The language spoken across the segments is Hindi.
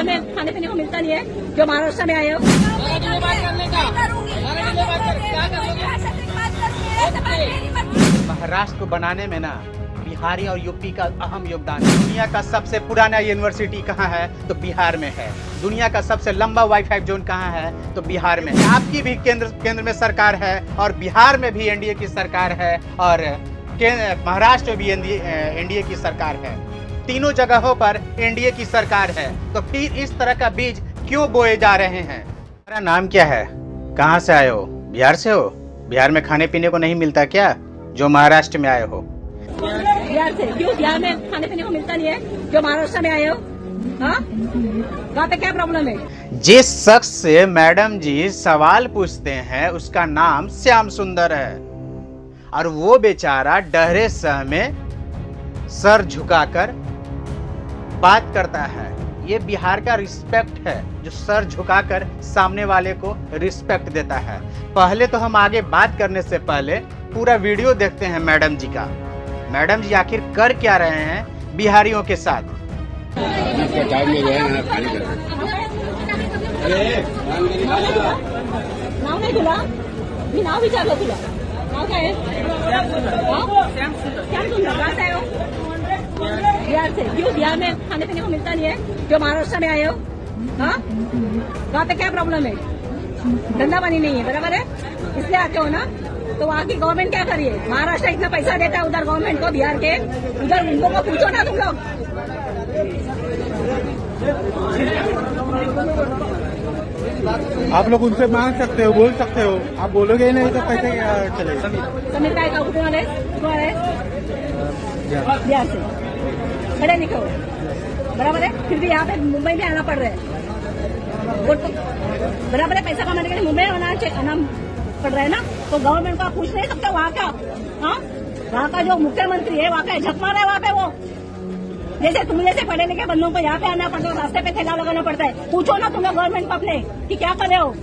बिहार में खाने पीने को मिलता नहीं है जो महाराष्ट्र में आए हो। महाराष्ट्र को बनाने में ना बिहारी और यूपी का अहम योगदान है। दुनिया का सबसे पुराना यूनिवर्सिटी कहाँ है तो बिहार में है। दुनिया का सबसे लंबा वाईफाई जोन कहाँ है तो बिहार में है। आपकी भी केंद्र में सरकार है और बिहार में भी एनडीए की सरकार है और महाराष्ट्र में भी एनडीए की सरकार है। तीनों जगहों पर एनडीए की सरकार है, तो फिर इस तरह का बीज क्यों बोए जा रहे हैं? मेरा नाम क्या है? कहाँ से आए हो? बिहार से हो? बिहार में खाने पीने को नहीं मिलता क्या जो महाराष्ट्र में आए हो? बिहार से क्यों? बिहार में खाने पीने को मिलता नहीं है जो महाराष्ट्र में आए हो। हाँ, वहाँ पे क्या प्रॉब्लम है? जिस शख्स से मैडम जी सवाल पूछते हैं उसका नाम श्याम सुंदर है और वो बेचारा डहरे सह में सर झुकाकर बात करता है। ये बिहार का रिस्पेक्ट है जो सर झुकाकर सामने वाले को रिस्पेक्ट देता है। पहले तो हम आगे बात करने से पहले पूरा वीडियो देखते हैं मैडम जी का। मैडम जी आखिर कर क्या रहे हैं बिहारियों के साथ? नाव नहीं खुला, मी नाव विचारलं तुला, नाव काय आहे? श्याम सुंदर। कहाँ से आए हो? बिहार से क्यों? बिहार में खाने पीने को मिलता नहीं है जो महाराष्ट्र में आए हो। हाँ, वहाँ पे क्या प्रॉब्लम है? धंधा पानी नहीं है, बराबर है, इसलिए आते हो ना। तो वहाँ की गवर्नमेंट क्या करिए? महाराष्ट्र इतना पैसा देता है उधर गवर्नमेंट को, बिहार के उधर उनको को पूछो ना तुम लोग। आप लोग उनसे मांग सकते हो, बोल सकते हो। आप बोलोगे ही नहीं तो कैसे चलेगा? समीर का कुछ वाले बिहार से पढ़े लिखे हो, बराबर है, फिर भी यहाँ पे मुंबई में आना पड़ रहा है। बराबर है, पैसा कमाने के लिए मुंबई आना पड़ रहा है ना। तो गवर्नमेंट को आप पूछ नहीं सकते वहाँ का? हाँ, वहाँ का जो मुख्यमंत्री है वहाँ का झक मारा है वहाँ पे वो। जैसे तुम जैसे पढ़े लिखे बंदों को यहाँ पे आना पड़ता है, रास्ते पे ठेला लगाना पड़ता है। पूछो ना तुम लोग गवर्नमेंट को अपने कि क्या कर रहे हो?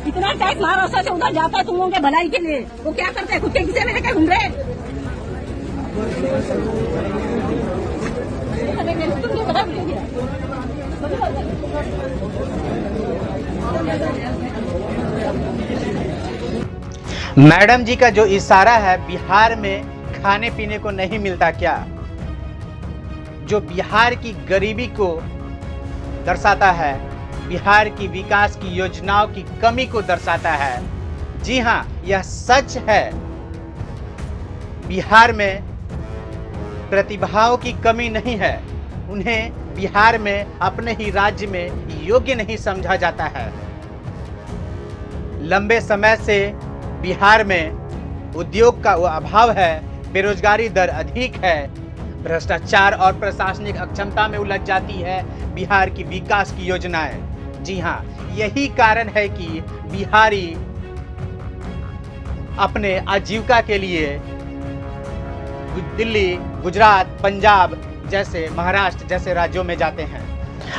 इतना टैक्स महाराष्ट्र से उधर जाता है तुम लोगों के भलाई के लिए, वो क्या करते हैं? खुद के किसे में लेके घूम रहे हैं। मैडम जी का जो इशारा है बिहार में खाने पीने को नहीं मिलता क्या, जो बिहार की गरीबी को दर्शाता है, बिहार की विकास की योजनाओं की कमी को दर्शाता है। जी हाँ, यह सच है। बिहार में प्रतिभाओं की कमी नहीं है, उन्हें बिहार में अपने ही राज्य में योग्य नहीं समझा जाता है। लंबे समय से बिहार में उद्योग का अभाव है, बेरोजगारी दर अधिक है, भ्रष्टाचार और प्रशासनिक अक्षमता में उलझ जाती है बिहार की विकास की योजनाएं। जी हाँ, यही कारण है कि बिहारी अपने आजीविका के लिए दिल्ली, गुजरात, पंजाब जैसे, महाराष्ट्र जैसे राज्यों में जाते हैं।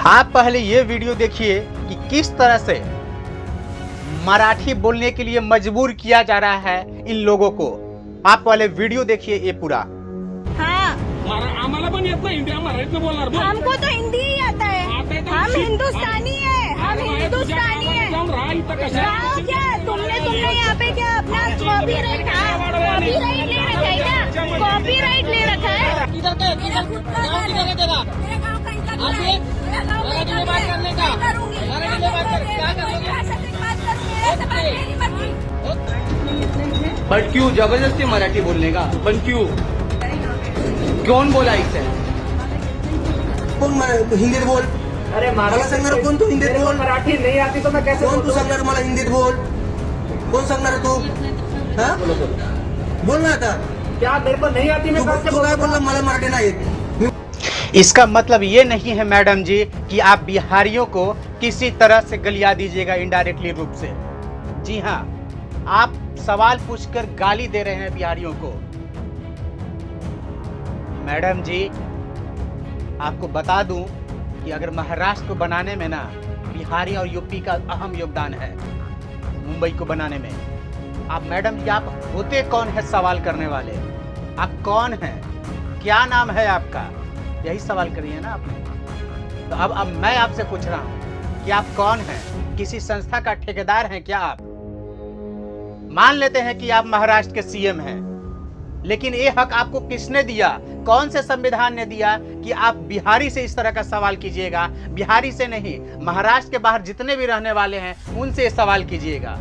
आप पहले ये वीडियो देखिए कि किस तरह से मराठी बोलने के लिए मजबूर किया जा रहा है इन लोगों को। आप पहले वीडियो देखिए ये पूरा। हाँ, आम्हाला पण येत नाही हिंदी, मराठीत बोलणार बोल। हमको तो हिंदी ही आता है, हम हिंदुस्तानी है, हम हिंदुस्तानी है। गाँव क्या तुमने यहाँ पे क्या अपना कॉपीराइट ले रखा है क्या? कॉपीराइट ले रखा है। बट क्यों जबरदस्ती मराठी बोलने का? पण क्यों? कौन बोला इसे? कौन हिंदीत बोल? अरे मला सांगणार कोण? तू हिंदीत बोल. मराठी नहीं आती तो मैं कैसे कोण तू सांगणार मला हिंदीत बोल? कोण सांगणार तू? हा, बोल ना आता. क्या मेरे को नहीं आती? मैं तू काय बोलला? मला मराठी नाही येत. इसका मतलब ये नहीं है मैडम जी कि आप बिहारियों को किसी तरह से गलिया दीजिएगा इनडायरेक्टली रूप से। जी हाँ, आप सवाल पूछकर गाली दे रहे हैं बिहारियों को। मैडम जी, आपको बता दूं कि अगर महाराष्ट्र को बनाने में ना बिहारी और यूपी का अहम योगदान है, मुंबई को बनाने में। आप मैडम जी, आप होते कौन है सवाल करने वाले? आप कौन हैं? क्या नाम है आपका? यही सवाल करिए ना आपने। तो अब मैं आपसे पूछ रहा हूं कि आप कौन हैं? किसी संस्था का ठेकेदार हैं क्या आप? मान लेते हैं कि आप महाराष्ट्र के सीएम हैं, लेकिन ये हक आपको किसने दिया? कौन से संविधान ने दिया कि आप बिहारी से इस तरह का सवाल कीजिएगा? बिहारी से नहीं, महाराष्ट्र के बाहर जितने भी रहने वाले हैं उनसे सवाल कीजिएगा।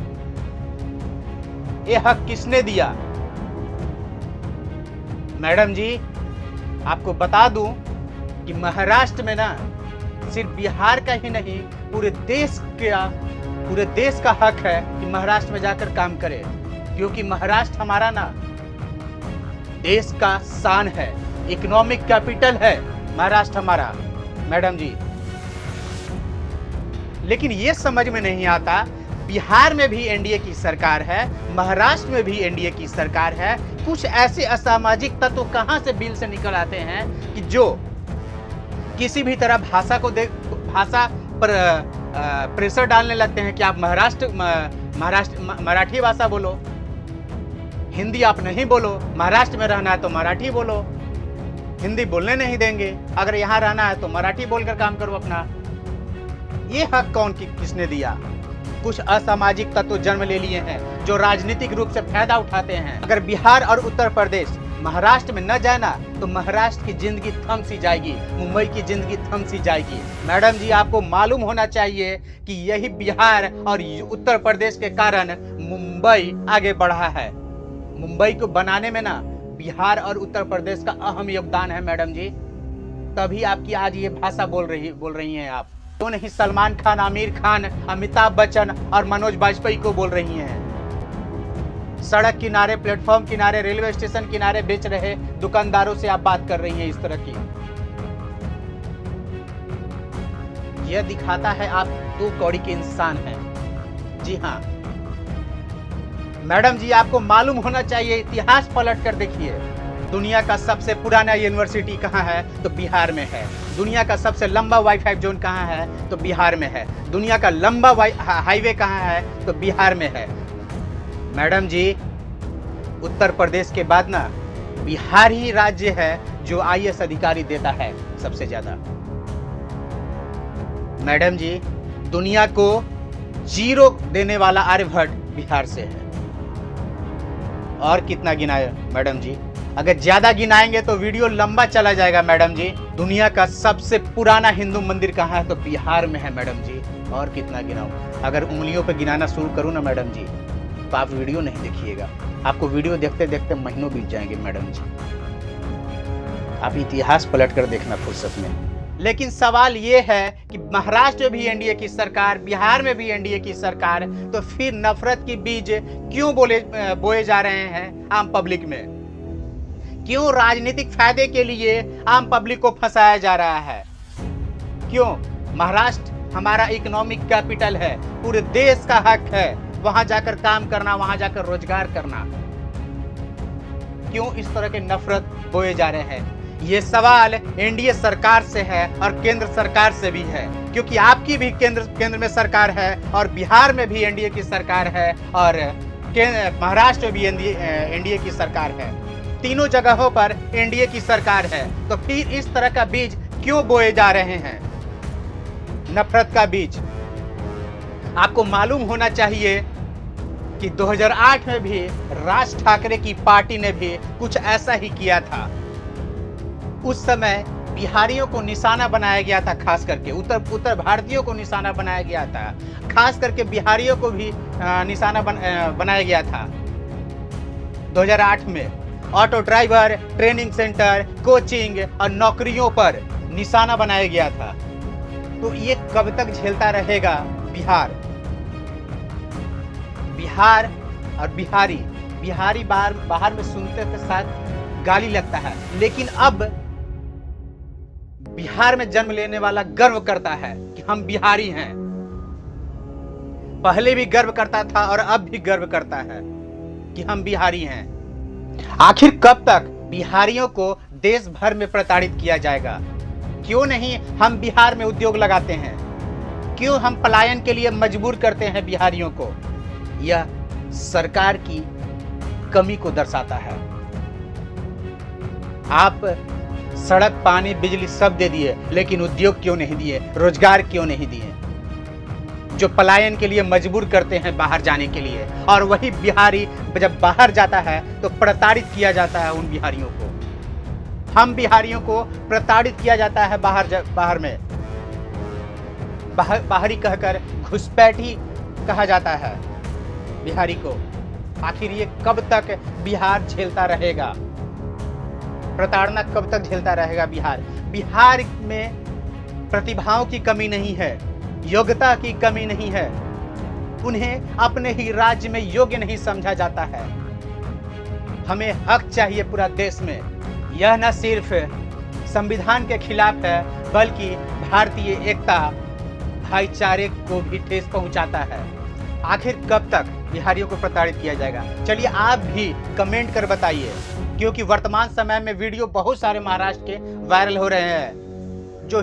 ये हक किसने दिया? मैडम जी, आपको बता दूं कि महाराष्ट्र में ना सिर्फ बिहार का ही नहीं, पूरे देश का हक है कि महाराष्ट्र में जाकर काम करे, क्योंकि महाराष्ट्र हमारा ना देश का शान है, इकोनॉमिक कैपिटल है महाराष्ट्र हमारा, मैडम जी। लेकिन ये समझ में नहीं आता, बिहार में भी एनडीए की सरकार है, महाराष्ट्र में भी एनडीए की सरकार है, कुछ ऐसे असामाजिक तत्व कहां से बिल से निकल आते हैं कि जो किसी भी तरह भाषा पर प्रेशर डालने लगते हैं कि आप मराठी भाषा बोलो, हिंदी आप नहीं बोलो, महाराष्ट्र में रहना है तो मराठी बोलो, हिंदी बोलने नहीं देंगे, अगर यहाँ रहना है तो मराठी बोलकर काम करो अपना। ये हक किसने दिया? कुछ असामाजिक तत्व जन्म ले लिए हैं जो राजनीतिक रूप से फायदा उठाते हैं। अगर बिहार और उत्तर प्रदेश महाराष्ट्र में न जाए ना तो महाराष्ट्र की जिंदगी थम सी जाएगी, मुंबई की जिंदगी थम सी जाएगी। मैडम जी, आपको मालूम होना चाहिए कि यही बिहार और उत्तर प्रदेश के कारण मुंबई आगे बढ़ा है। मुंबई को बनाने में ना बिहार और उत्तर प्रदेश का अहम योगदान है मैडम जी, तभी आपकी आज ये भाषा बोल रही हैं आप। क्यों नहीं सलमान खान, आमिर खान, अमिताभ बच्चन और मनोज वाजपेयी को बोल रही हैं? सड़क किनारे, प्लेटफॉर्म किनारे, रेलवे स्टेशन किनारे बेच रहे दुकानदारों से आप बात कर रही हैं इस तरह की। यह दिखाता है आप दो कौड़ी के इंसान हैं। जी हाँ मैडम जी, आपको मालूम होना चाहिए, इतिहास पलट कर देखिए, दुनिया का सबसे पुराना यूनिवर्सिटी कहाँ है? तो बिहार में है। दुनिया का सबसे लंबा वाईफाई जोन कहाँ है? तो बिहार में है। दुनिया का लंबा हाईवे कहाँ है? तो बिहार में है। मैडम जी, उत्तर प्रदेश के बाद ना बिहार ही राज्य है जो आईएएस अधिकारी देता है सबसे ज्यादा। मैडम जी, दुनिया को 0 देने वाला आर्यभट्ट बिहार से है। और कितना गिनाए मैडम जी? अगर ज्यादा गिनाएंगे तो वीडियो लंबा चला जाएगा मैडम जी। दुनिया का सबसे पुराना हिंदू मंदिर कहाँ है? तो बिहार में है मैडम जी। और कितना गिनाऊं? अगर उंगलियों पे गिनाना शुरू करूं ना मैडम जी तो आप वीडियो नहीं देखिएगा, आपको वीडियो देखते देखते महीनों बीत जाएंगे मैडम जी। आप इतिहास पलट कर देखना फुर्सत में। लेकिन सवाल ये है कि महाराष्ट्र में भी एनडीए की सरकार, बिहार में भी एनडीए की सरकार, तो फिर नफरत की बीज क्यों बोए जा रहे हैं आम पब्लिक में? क्यों राजनीतिक फायदे के लिए आम पब्लिक को फंसाया जा रहा है? क्यों? महाराष्ट्र हमारा इकोनॉमिक कैपिटल है, पूरे देश का हक है वहां जाकर काम करना, वहां जाकर रोजगार करना। क्यों इस तरह के नफरत बोए जा रहे हैं? ये सवाल एनडीए सरकार से है और केंद्र सरकार से भी है, क्योंकि आपकी भी केंद्र में सरकार है और बिहार में भी एनडीए की सरकार है और महाराष्ट्र में भी एनडीए की सरकार है। तीनों जगहों पर एनडीए की सरकार है, तो फिर इस तरह का बीज क्यों बोए जा रहे हैं, नफरत का बीज? आपको मालूम होना चाहिए कि 2008 में भी राज ठाकरे की पार्टी ने भी कुछ ऐसा ही किया था। उस समय बिहारियों को निशाना बनाया गया था, खास करके उत्तर भारतीयों को निशाना बनाया गया था, खास करके बिहारियों को भी निशाना बनाया गया था। 2008 में auto driver, training centre, coaching और नौकरियों पर निशाना बनाया गया था। तो ये कब तक झेलता रहेगा बिहार और बिहारी बाहर में सुनते के साथ गाली लगता है, लेकिन अब बिहार में जन्म लेने वाला गर्व करता है कि हम बिहारी हैं। पहले भी गर्व करता था और अब भी गर्व करता है कि हम बिहारी हैं। आखिर कब तक बिहारियों को देश भर में प्रताड़ित किया जाएगा? क्यों नहीं हम बिहार में उद्योग लगाते हैं? क्यों हम पलायन के लिए मजबूर करते हैं बिहारियों को? यह सरकार की कमी को दर्शाता है। आप सड़क, पानी, बिजली सब दे दिए, लेकिन उद्योग क्यों नहीं दिए, रोजगार क्यों नहीं दिए? जो पलायन के लिए मजबूर करते हैं बाहर जाने के लिए, और वही बिहारी जब बाहर जाता है तो प्रताड़ित किया जाता है उन बिहारियों को। हम बिहारियों को प्रताड़ित किया जाता है बाहर में, बाहरी कहकर घुसपैठी कहा जाता है बिहारी को। आखिर ये कब तक बिहार झेलता रहेगा? प्रताड़ना कब तक झेलता रहेगा बिहार? बिहार में प्रतिभाओं की कमी नहीं है, योग्यता की कमी नहीं है, उन्हें अपने ही राज्य में योग्य नहीं समझा जाता है। हमें हक चाहिए पूरा देश में। यह न सिर्फ संविधान के खिलाफ है, बल्कि भारतीय एकता, भाईचारे को भी ठेस पहुंचाता है। आखिर कब तक बिहारियों को प्रताड़ित किया जाएगा? चलिए आप भी कमेंट कर बताइए, क्योंकि वर्तमान समय में वीडियो बहुत सारे महाराष्ट्र के वायरल हो रहे हैं, जो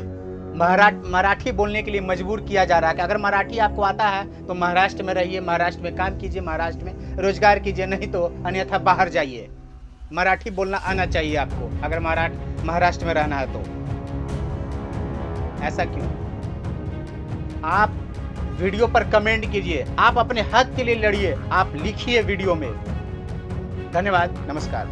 मराठी बोलने के लिए मजबूर किया जा रहा है कि अगर मराठी आपको आता है तो महाराष्ट्र में रहिए, महाराष्ट्र में काम कीजिए, महाराष्ट्र में रोजगार कीजिए, नहीं तो अन्यथा बाहर जाइए। मराठी बोलना आना चाहिए आपको अगर महाराष्ट्र में रहना है तो। ऐसा क्यों? आप वीडियो पर कमेंट कीजिए, आप अपने हक के लिए लड़िए, आप लिखिए वीडियो में। धन्यवाद, नमस्कार।